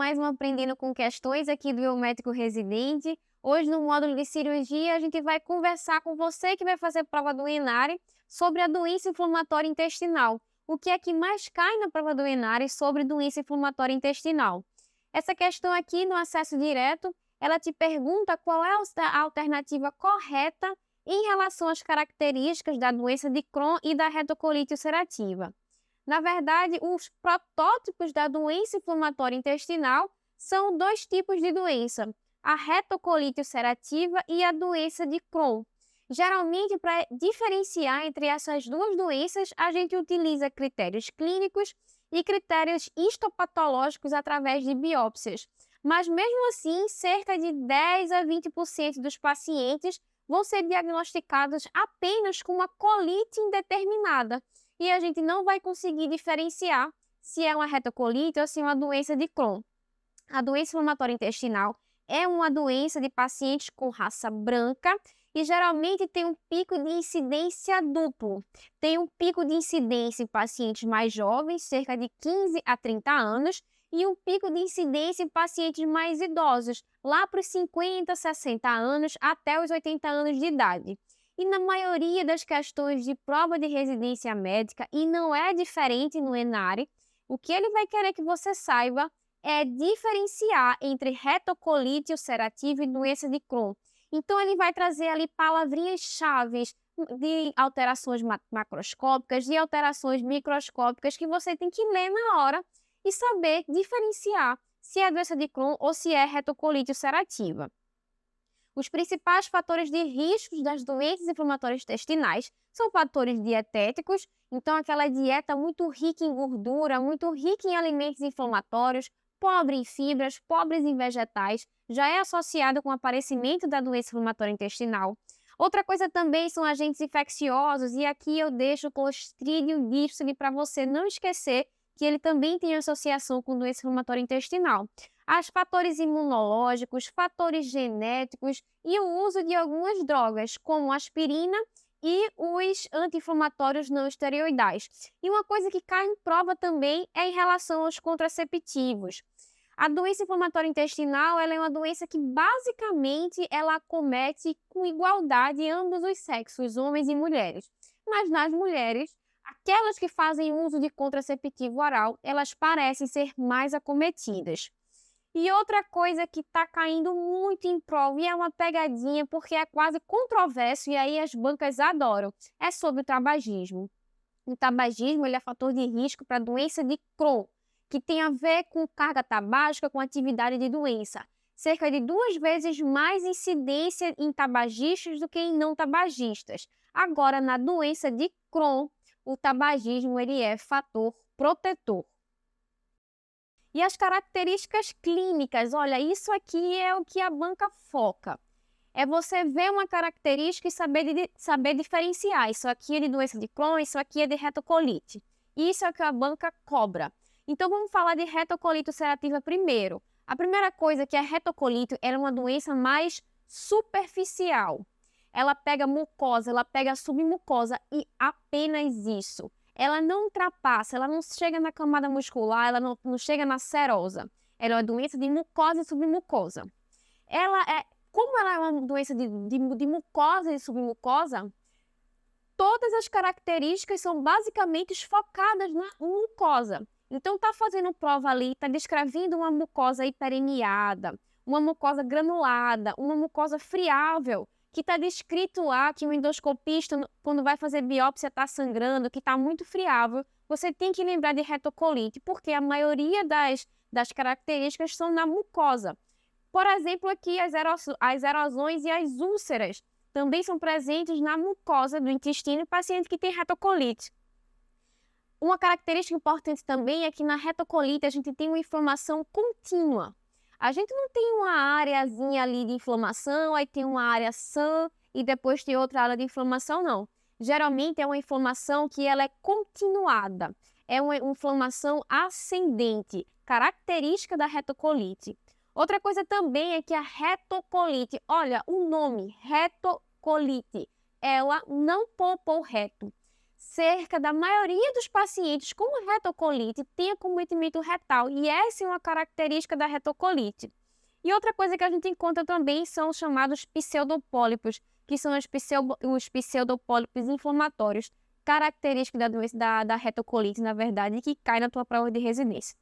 mais um Aprendendo com Questões aqui do Eu Médico Residente. Hoje, no módulo de cirurgia, a gente vai conversar com você que vai fazer prova do ENARE sobre a doença inflamatória intestinal. O que é que mais cai na prova do ENARE sobre doença inflamatória intestinal? Essa questão aqui, no acesso direto, ela te pergunta qual é a alternativa correta em relação às características da doença de Crohn e da retocolite ulcerativa. Na verdade, os protótipos da doença inflamatória intestinal são dois tipos de doença, a retocolite ulcerativa e a doença de Crohn. Geralmente, para diferenciar entre essas duas doenças, a gente utiliza critérios clínicos e critérios histopatológicos através de biópsias. Mas, mesmo assim, cerca de 10 a 20% dos pacientes vão ser diagnosticados apenas com uma colite indeterminada. E a gente não vai conseguir diferenciar se é uma retocolite ou se é uma doença de Crohn. A doença inflamatória intestinal é uma doença de pacientes com raça branca e geralmente tem um pico de incidência duplo. Tem um pico de incidência em pacientes mais jovens, cerca de 15 a 30 anos, e um pico de incidência em pacientes mais idosos, lá para os 50, 60 anos até os 80 anos de idade. E na maioria das questões de prova de residência médica, e não é diferente no ENARE, o que ele vai querer que você saiba é diferenciar entre retocolite ulcerativa e doença de Crohn. Então, ele vai trazer ali palavrinhas-chave de alterações macroscópicas e alterações microscópicas que você tem que ler na hora e saber diferenciar se é doença de Crohn ou se é retocolite ulcerativa. Os principais fatores de risco das doenças inflamatórias intestinais são fatores dietéticos, então aquela dieta muito rica em gordura, muito rica em alimentos inflamatórios, pobre em fibras, pobres em vegetais, já é associada com o aparecimento da doença inflamatória intestinal. Outra coisa também são agentes infecciosos, e aqui eu deixo o Clostridium difficile para você não esquecer que ele também tem associação com doença inflamatória intestinal. As fatores imunológicos, fatores genéticos e o uso de algumas drogas, como aspirina e os anti-inflamatórios não esteroidais. E uma coisa que cai em prova também é em relação aos contraceptivos. A doença inflamatória intestinal ela é uma doença que basicamente ela acomete com igualdade ambos os sexos, homens e mulheres. Mas nas mulheres, aquelas que fazem uso de contraceptivo oral, elas parecem ser mais acometidas. E outra coisa que está caindo muito em prova, e é uma pegadinha porque é quase controverso, e aí as bancas adoram, é sobre o tabagismo. O tabagismo ele é fator de risco para a doença de Crohn, que tem a ver com carga tabágica, com atividade de doença. Cerca de 2 vezes mais incidência em tabagistas do que em não tabagistas. Agora, na doença de Crohn, o tabagismo ele é fator protetor. E as características clínicas, olha, isso aqui é o que a banca foca. É você ver uma característica e saber diferenciar. Isso aqui é de doença de Crohn, isso aqui é de retocolite. Isso é o que a banca cobra. Então, vamos falar de retocolite ulcerativa primeiro. A primeira coisa que a retocolite é uma doença mais superficial. Ela pega mucosa, ela pega submucosa e apenas isso. Ela não ultrapassa, ela não chega na camada muscular, ela não chega na serosa. Ela é uma doença de mucosa e submucosa. Como ela é uma doença de mucosa e submucosa, todas as características são basicamente focadas na mucosa. Então, está fazendo prova ali, está descrevendo uma mucosa hiperemiada, uma mucosa granulada, uma mucosa friável, que está descrito lá que o endoscopista, quando vai fazer biópsia, está sangrando, que está muito friável. Você tem que lembrar de retocolite, porque a maioria das características são na mucosa. Por exemplo, aqui as erosões e as úlceras também são presentes na mucosa do intestino em paciente que tem retocolite. Uma característica importante também é que na retocolite a gente tem uma inflamação contínua. A gente não tem uma areazinha ali de inflamação, aí tem uma área sã e depois tem outra área de inflamação, não. Geralmente é uma inflamação que ela é continuada, é uma inflamação ascendente, característica da retocolite. Outra coisa também é que a retocolite, olha o nome, retocolite, ela não poupou reto. cerca da maioria dos pacientes com retocolite tem acometimento retal, e essa é uma característica da retocolite. E outra coisa que a gente encontra também são os chamados pseudopólipos, que são os pseudopólipos inflamatórios, característica da doença da retocolite, na verdade, que cai na tua prova de residência.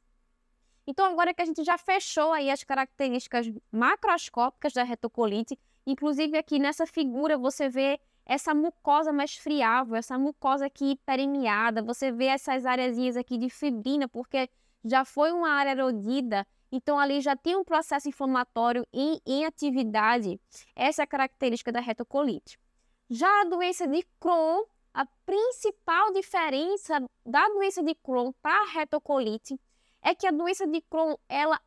Então, agora que a gente já fechou aí as características macroscópicas da retocolite, inclusive aqui nessa figura você vê essa mucosa mais friável, essa mucosa aqui permeada, você vê essas areazinhas aqui de fibrina, porque já foi uma área erodida, então ali já tem um processo inflamatório em atividade. Essa é a característica da retocolite. Já a doença de Crohn, a principal diferença da doença de Crohn para a retocolite é que a doença de Crohn, ela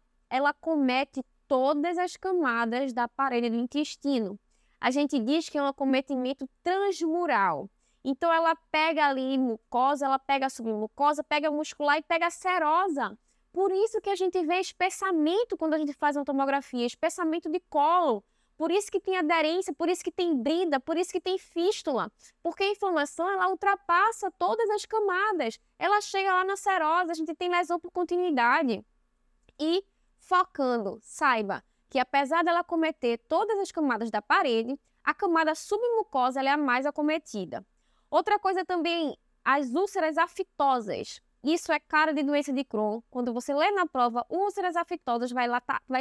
acomete todas as camadas da parede do intestino. A gente diz que é um acometimento transmural. Então, ela pega ali mucosa, ela pega submucosa, pega muscular e pega serosa. Por isso que a gente vê espessamento quando a gente faz uma tomografia, espessamento de colo. Por isso que tem aderência, por isso que tem brida, por isso que tem fístula. Porque a inflamação, ela ultrapassa todas as camadas. Ela chega lá na serosa, a gente tem lesão por continuidade. E, focando, saiba que apesar dela acometer todas as camadas da parede, a camada submucosa ela é a mais acometida. Outra coisa também, as úlceras afitosas. Isso é cara de doença de Crohn. Quando você lê na prova, úlceras afitosas vai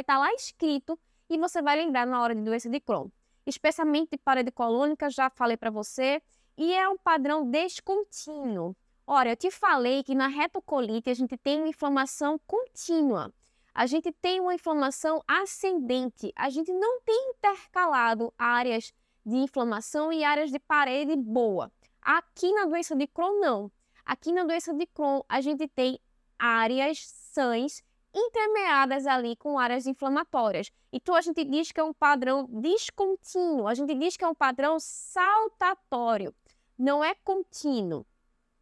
estar lá escrito e você vai lembrar na hora de doença de Crohn. Espessamento de parede colônica, já falei para você, e é um padrão descontínuo. Ora, eu te falei que na retocolite a gente tem uma inflamação contínua. A gente tem uma inflamação ascendente. A gente não tem intercalado áreas de inflamação e áreas de parede boa. Aqui na doença de Crohn, não. Aqui na doença de Crohn, a gente tem áreas sãs intermeadas ali com áreas inflamatórias. Então, a gente diz que é um padrão descontínuo, a gente diz que é um padrão saltatório, não é contínuo.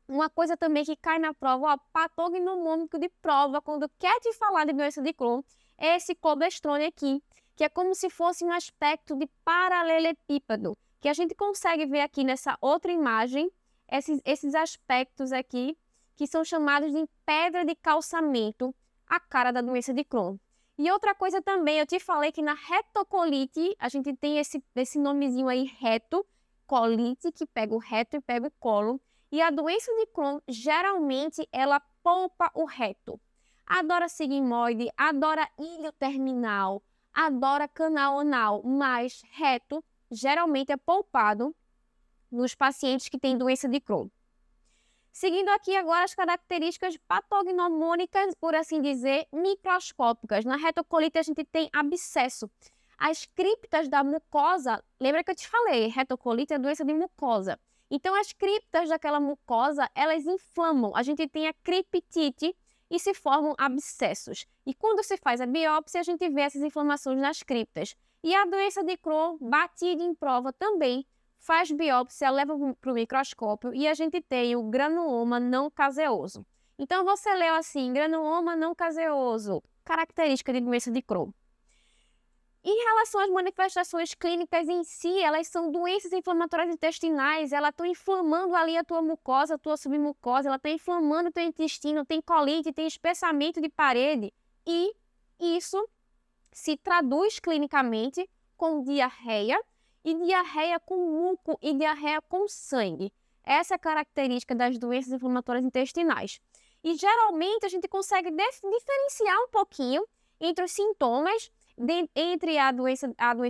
Uma coisa também que cai na prova, patognomônico de prova, quando quer te falar de doença de Crohn, é esse colesterol aqui, que é como se fosse um aspecto de paralelepípedo, que a gente consegue ver aqui nessa outra imagem, esses aspectos aqui, que são chamados de pedra de calçamento, a cara da doença de Crohn. E outra coisa também, eu te falei que na retocolite, a gente tem esse nomezinho aí, retocolite, que pega o reto e pega o colo. E a doença de Crohn, geralmente, ela polpa o reto. Adora sigmoide, adora ilho terminal, adora canal anal, mas reto geralmente é polpado nos pacientes que têm doença de Crohn. Seguindo aqui agora as características patognomônicas, por assim dizer, microscópicas. Na retocolite a gente tem abscesso. As criptas da mucosa, lembra que eu te falei, retocolite é doença de mucosa. Então as criptas daquela mucosa, elas inflamam. A gente tem a criptite e se formam abscessos. E quando se faz a biópsia, a gente vê essas inflamações nas criptas. E a doença de Crohn, batida em prova também, faz biópsia, leva para o microscópio e a gente tem o granuloma não caseoso. Então, você leu assim, granuloma não caseoso, característica de doença de Crohn. Em relação às manifestações clínicas em si, elas são doenças inflamatórias intestinais, elas estão inflamando ali a tua mucosa, a tua submucosa, ela está inflamando o teu intestino, tem colite, tem espessamento de parede e isso se traduz clinicamente com diarreia, e diarreia com muco e diarreia com sangue. Essa é a característica das doenças inflamatórias intestinais. E geralmente a gente consegue diferenciar um pouquinho entre os sintomas entre a doença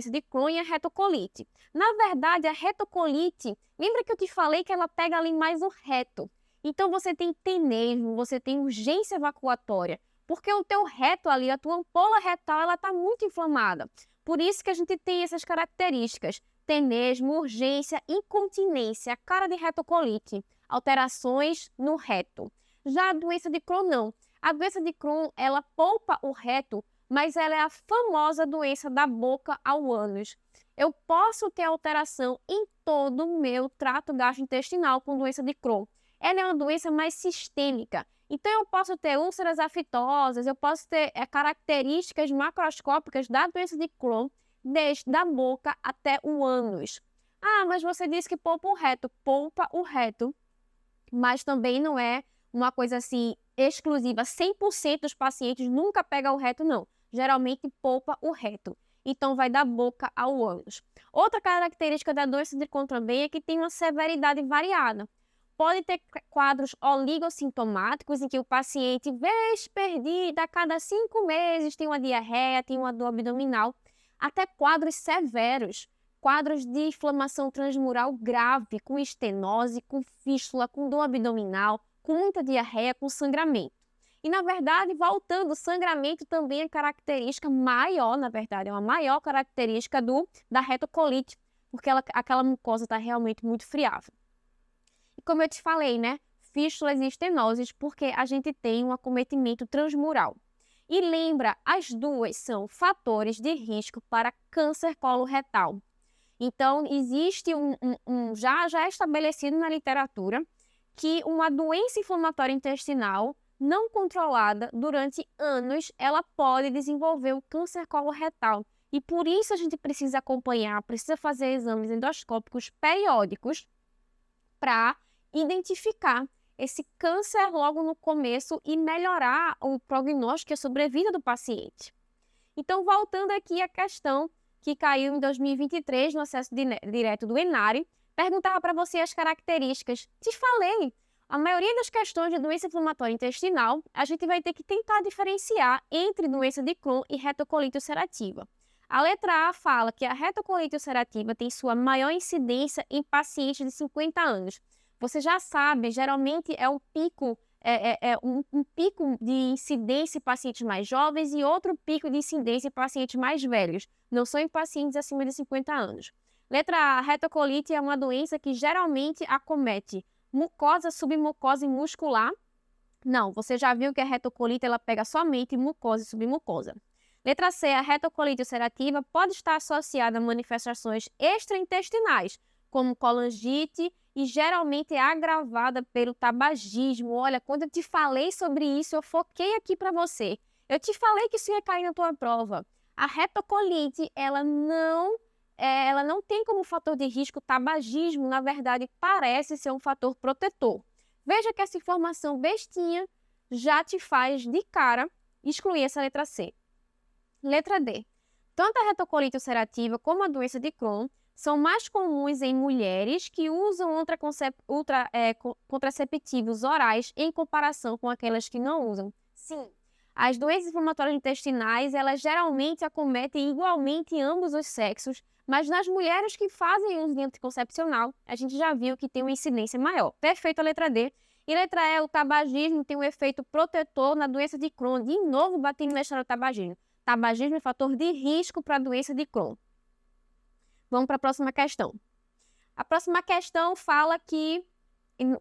de Crohn e a retocolite. Na verdade, a retocolite, lembra que eu te falei que ela pega ali mais o reto. Então você tem tenesmo, você tem urgência evacuatória, porque o teu reto ali, a tua ampola retal, ela está muito inflamada. Por isso que a gente tem essas características, tenesmo, urgência, incontinência, cara de retocolite, alterações no reto. Já a doença de Crohn não. A doença de Crohn, ela polpa o reto, mas ela é a famosa doença da boca ao ânus. Eu posso ter alteração em todo o meu trato gastrointestinal com doença de Crohn. Ela é uma doença mais sistêmica. Então, eu posso ter úlceras afitosas, eu posso ter características macroscópicas da doença de Crohn, desde a boca até o ânus. Ah, mas você disse que poupa o reto. Poupa o reto, mas também não é uma coisa assim exclusiva. 100% dos pacientes nunca pega o reto, não. Geralmente poupa o reto. Então, vai da boca ao ânus. Outra característica da doença de Crohn também é que tem uma severidade variada. Pode ter quadros oligossintomáticos, em que o paciente, vez perdida, a cada 5 meses, tem uma diarreia, tem uma dor abdominal, até quadros severos, quadros de inflamação transmural grave, com estenose, com fístula, com dor abdominal, com muita diarreia, com sangramento. E, na verdade, voltando, o sangramento também é característica maior, na verdade, é uma maior característica da retocolite, porque aquela mucosa está realmente muito friável. E como eu te falei, né, fístulas e estenoses, porque a gente tem um acometimento transmural. E lembra, as duas são fatores de risco para câncer coloretal. Então, existe já estabelecido na literatura que uma doença inflamatória intestinal não controlada durante anos, ela pode desenvolver o câncer coloretal. E por isso a gente precisa acompanhar, precisa fazer exames endoscópicos periódicos para identificar esse câncer logo no começo e melhorar o prognóstico e a sobrevida do paciente. Então, voltando aqui à questão que caiu em 2023 no acesso direto do ENARE, perguntava para você as características. Te falei, a maioria das questões de doença inflamatória intestinal, a gente vai ter que tentar diferenciar entre doença de Crohn e retocolite ulcerativa. A letra A fala que a retocolite ulcerativa tem sua maior incidência em pacientes de 50 anos. Você já sabe, geralmente é um pico de incidência em pacientes mais jovens e outro pico de incidência em pacientes mais velhos. Não são em pacientes acima de 50 anos. Letra A, a retocolite é uma doença que geralmente acomete mucosa, submucosa e muscular. Não, você já viu que a retocolite ela pega somente mucosa e submucosa. Letra C, a retocolite ulcerativa pode estar associada a manifestações extraintestinais, como colangite, e geralmente é agravada pelo tabagismo. Olha, quando eu te falei sobre isso, eu foquei aqui para você. Eu te falei que isso ia cair na tua prova. A retocolite, ela não tem como fator de risco tabagismo, na verdade, parece ser um fator protetor. Veja que essa informação bestinha já te faz, de cara, excluir essa letra C. Letra D. Tanto a retocolite ulcerativa como a doença de Crohn são mais comuns em mulheres que usam contraceptivos orais em comparação com aquelas que não usam. Sim, as doenças inflamatórias intestinais, elas geralmente acometem igualmente ambos os sexos, mas nas mulheres que fazem uso de anticoncepcional, a gente já viu que tem uma incidência maior. Perfeito a letra D. E letra E, o tabagismo tem um efeito protetor na doença de Crohn. De novo, batendo na história do tabagismo. Tabagismo é fator de risco para a doença de Crohn. Vamos para a próxima questão. A próxima questão fala que,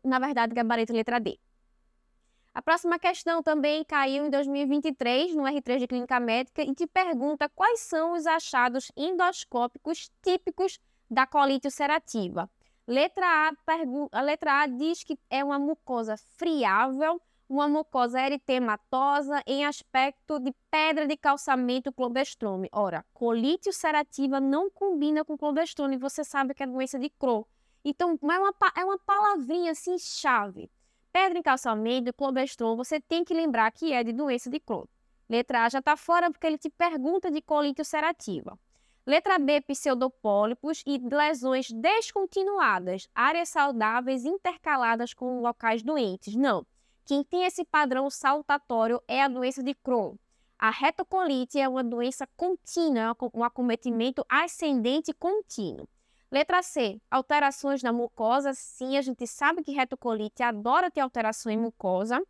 na verdade, gabarito letra D. A próxima questão também caiu em 2023 no R3 de Clínica Médica e te pergunta quais são os achados endoscópicos típicos da colite ulcerativa. A letra A diz que é uma mucosa friável, uma mucosa eritematosa em aspecto de pedra de calçamento clobestrome. Ora, colite ulcerativa não combina com clobestrome, você sabe que é doença de Crohn. Então, é uma palavrinha assim chave. Pedra em calçamento, clobestrome, você tem que lembrar que é de doença de Crohn. Letra A já está fora porque ele te pergunta de colite ulcerativa. Letra B, pseudopólipos e lesões descontinuadas, áreas saudáveis intercaladas com locais doentes. Não. Quem tem esse padrão saltatório é a doença de Crohn. A retocolite é uma doença contínua, um acometimento ascendente contínuo. Letra C, alterações na mucosa. Sim, a gente sabe que retocolite adora ter alteração em mucosa.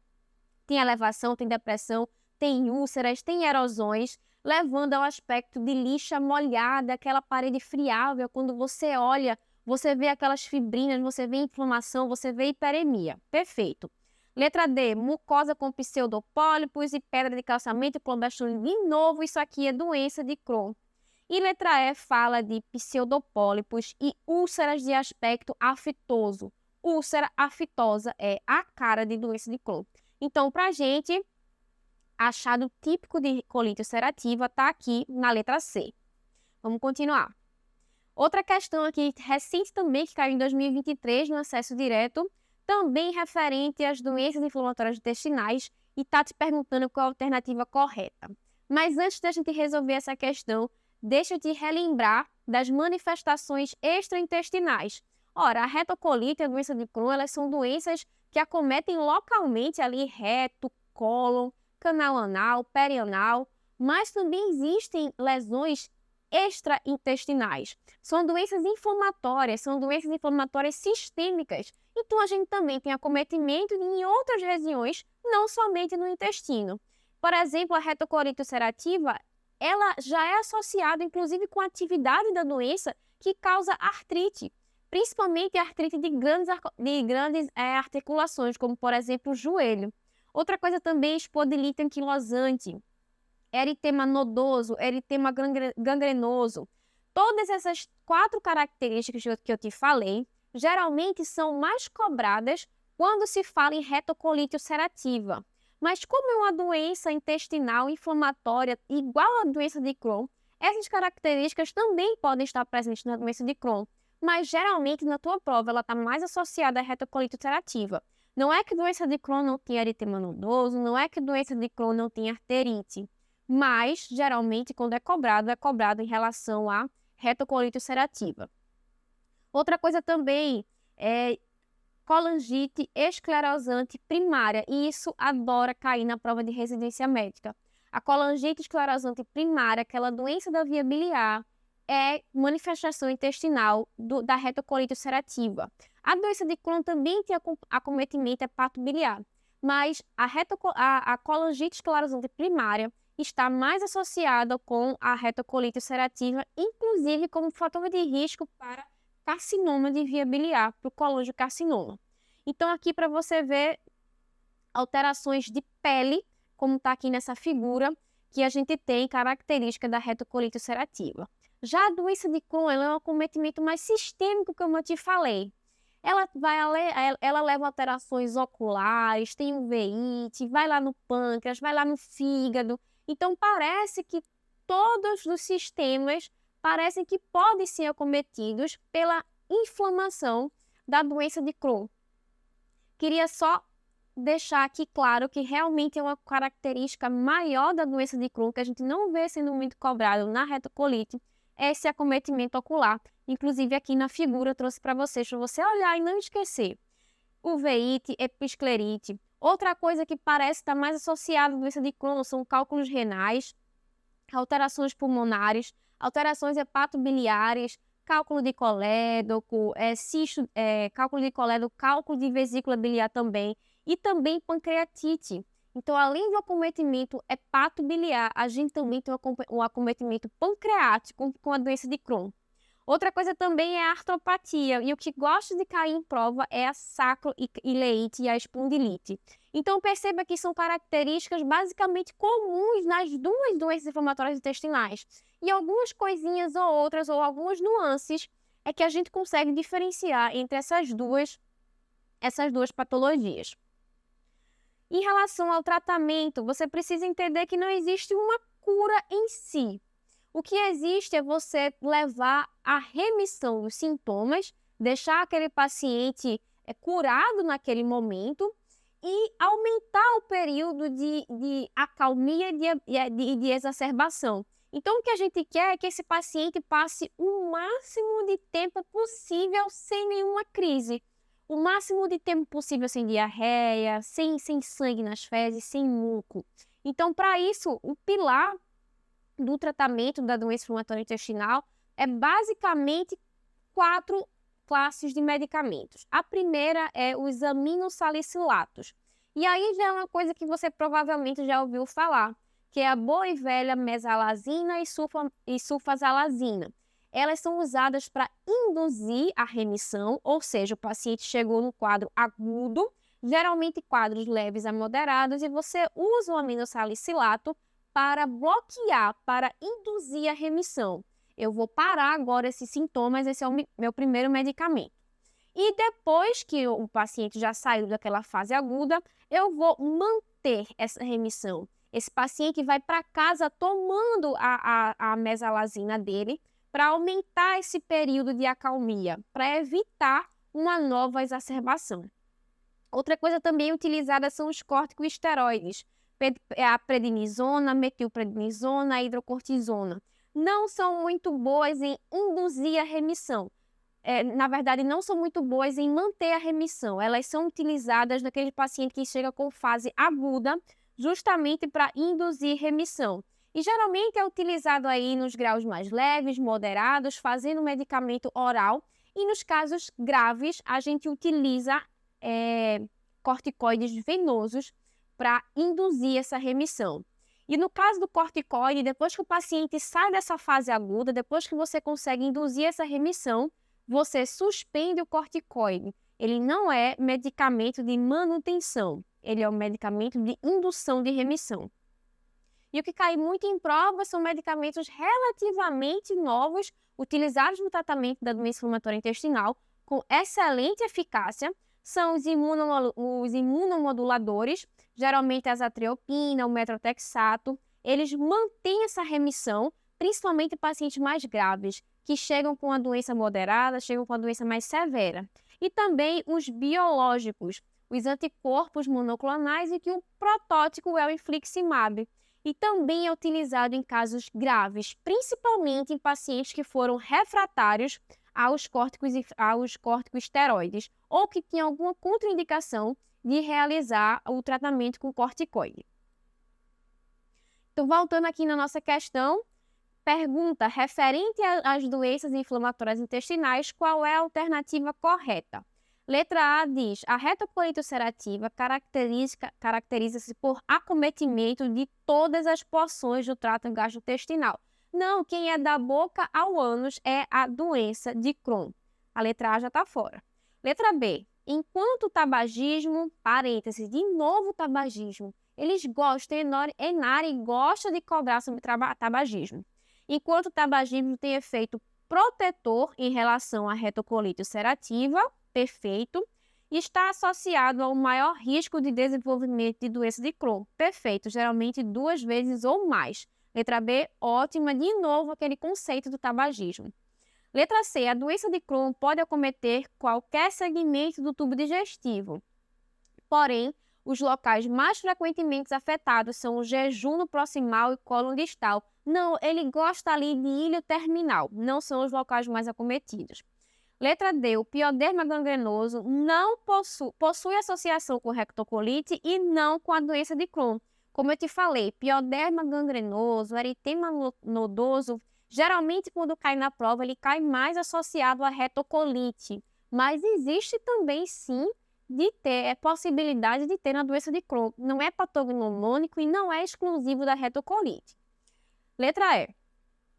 Tem elevação, tem depressão, tem úlceras, tem erosões, levando ao aspecto de lixa molhada, aquela parede friável. Quando você olha, você vê aquelas fibrinas, você vê inflamação, você vê hiperemia. Perfeito. Letra D, mucosa com pseudopólipos e pedra de calçamento e clobestrome. De novo, isso aqui é doença de Crohn. E letra E fala de pseudopólipos e úlceras de aspecto aftoso. Úlcera aftosa é a cara de doença de Crohn. Então, para a gente, achado típico de colite ulcerativa está aqui na letra C. Vamos continuar. Outra questão aqui recente também, que caiu em 2023 no acesso direto, também referente às doenças inflamatórias intestinais e está te perguntando qual a alternativa correta. Mas antes da gente resolver essa questão, deixa eu te relembrar das manifestações extraintestinais. Ora, a retocolite e a doença de Crohn, elas são doenças que acometem localmente ali reto, cólon, canal anal, perianal, mas também existem lesões extraintestinais. São doenças inflamatórias sistêmicas. Então, a gente também tem acometimento em outras regiões, não somente no intestino. Por exemplo, a retocolite ulcerativa, ela já é associada, inclusive, com a atividade da doença que causa artrite, principalmente artrite de grandes articulações, como, por exemplo, o joelho. Outra coisa também é espondilite anquilosante, eritema nodoso, eritema gangrenoso. Todas essas 4 características que eu te falei, geralmente são mais cobradas quando se fala em retocolite ulcerativa. Mas como é uma doença intestinal inflamatória igual à doença de Crohn, essas características também podem estar presentes na doença de Crohn, mas geralmente na tua prova ela está mais associada à retocolite ulcerativa. Não é que doença de Crohn não tenha eritema nodoso, não é que doença de Crohn não tenha arterite, mas geralmente quando é cobrado em relação à retocolite ulcerativa. Outra coisa também é colangite esclerosante primária, e isso adora cair na prova de residência médica. A colangite esclerosante primária, aquela doença da via biliar, é manifestação intestinal da retocolite ulcerativa. A doença de Crohn também tem acometimento hepatobiliar, mas a colangite esclerosante primária está mais associada com a retocolite ulcerativa, inclusive como fator de risco para carcinoma de via biliar, para o colangiocarcinoma. Então, aqui para você ver alterações de pele, como está aqui nessa figura, que a gente tem característica da retocolite ulcerativa. Já a doença de Crohn ela é um acometimento mais sistêmico, como eu te falei. Ela leva alterações oculares, tem uveíte, vai lá no pâncreas, vai lá no fígado. Então, parece que todos os sistemas parecem que podem ser acometidos pela inflamação da doença de Crohn. Queria só deixar aqui claro que realmente é uma característica maior da doença de Crohn, que a gente não vê sendo muito cobrado na retocolite, é esse acometimento ocular. Inclusive aqui na figura eu trouxe para vocês, para você olhar e não esquecer. Uveíte, episclerite. Outra coisa que parece estar mais associada à doença de Crohn são cálculos renais, alterações pulmonares, alterações hepatobiliares, cálculo de colédoco, cálculo de colédoco, cálculo de vesícula biliar também, e também pancreatite. Então, além do acometimento hepatobiliar, a gente também tem um acometimento pancreático com a doença de Crohn. Outra coisa também é a artropatia, e o que gosta de cair em prova é a sacroileite e a espondilite. Então, perceba que são características basicamente comuns nas duas doenças inflamatórias intestinais. E algumas coisinhas ou outras, ou algumas nuances, é que a gente consegue diferenciar entre essas duas patologias. Em relação ao tratamento, você precisa entender que não existe uma cura em si. O que existe é você levar à remissão dos sintomas, deixar aquele paciente curado naquele momento e aumentar o período de acalmia e de exacerbação. Então, o que a gente quer é que esse paciente passe o máximo de tempo possível sem nenhuma crise. O máximo de tempo possível sem diarreia, sem sangue nas fezes, sem muco. Então, para isso, o pilar do tratamento da doença inflamatória intestinal é basicamente 4 classes de medicamentos. A primeira é os aminosalicilatos. E aí já é uma coisa que você provavelmente já ouviu falar, que é a boa e velha mesalazina e sulfasalazina. Elas são usadas para induzir a remissão, ou seja, o paciente chegou no quadro agudo, geralmente quadros leves a moderados, e você usa o aminosalicilato para bloquear, para induzir a remissão. Eu vou parar agora esses sintomas, esse é o meu primeiro medicamento. E depois que o paciente já saiu daquela fase aguda, eu vou manter essa remissão. Esse paciente vai para casa tomando a mesalazina dele para aumentar esse período de acalmia, para evitar uma nova exacerbação. Outra coisa também utilizada são os corticosteroides, a prednisona, metilprednisona, a hidrocortisona. Não são muito boas em induzir a remissão. Na verdade, não são muito boas em manter a remissão. Elas são utilizadas naquele paciente que chega com fase aguda, justamente para induzir remissão. E geralmente é utilizado aí nos graus mais leves, moderados, fazendo medicamento oral. E nos casos graves, a gente utiliza corticoides venosos para induzir essa remissão. E no caso do corticoide, depois que o paciente sai dessa fase aguda, depois que você consegue induzir essa remissão, você suspende o corticoide. Ele não é medicamento de manutenção, ele é um medicamento de indução de remissão. E o que cai muito em prova são medicamentos relativamente novos, utilizados no tratamento da doença inflamatória intestinal, com excelente eficácia, são os imunomoduladores, geralmente a azatriopina, o metrotexato. Eles mantêm essa remissão, principalmente em pacientes mais graves, que chegam com a doença moderada, chegam com a doença mais severa. E também os biológicos, os anticorpos monoclonais, e que o protótipo é o infliximab. E também é utilizado em casos graves, principalmente em pacientes que foram refratários aos corticosteroides ou que tinham alguma contraindicação de realizar o tratamento com corticoide. Então, voltando aqui na nossa questão, pergunta referente às doenças inflamatórias intestinais, qual é a alternativa correta? Letra A diz, a retocolite ulcerativa caracteriza-se por acometimento de todas as porções do trato gastrointestinal. Não, quem é da boca ao ânus é a doença de Crohn. A letra A já está fora. Letra B, enquanto o tabagismo, parênteses, de novo tabagismo, eles gostam, Enari gosta de cobrar sobre tabagismo. Enquanto o tabagismo tem efeito protetor em relação à retocolite ulcerativa, perfeito, e está associado ao maior risco de desenvolvimento de doença de Crohn, perfeito, geralmente 2 vezes ou mais. Letra B, ótima, de novo aquele conceito do tabagismo. Letra C, a doença de Crohn pode acometer qualquer segmento do tubo digestivo. Porém, os locais mais frequentemente afetados são o jejum proximal e cólon distal. Não, ele gosta ali de ilho terminal, não são os locais mais acometidos. Letra D, o pioderma gangrenoso não possui associação com rectocolite e não com a doença de Crohn. Como eu te falei, pioderma gangrenoso, eritema nodoso, geralmente quando cai na prova, ele cai mais associado à retocolite. Mas existe também, sim, possibilidade de ter na doença de Crohn. Não é patognomônico e não é exclusivo da retocolite. Letra E.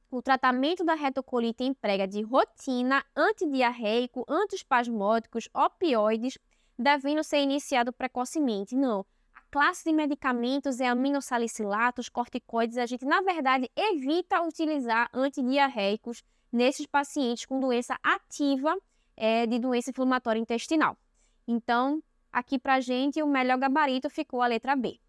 O tratamento da retocolite emprega de rotina, antidiarreico, antiespasmódicos, opioides, devendo ser iniciado precocemente. Não. A classe de medicamentos é aminosalicilatos, corticoides. A gente, na verdade, evita utilizar antidiarreicos nesses pacientes com doença ativa de doença inflamatória intestinal. Então, aqui pra gente, o melhor gabarito ficou a letra B.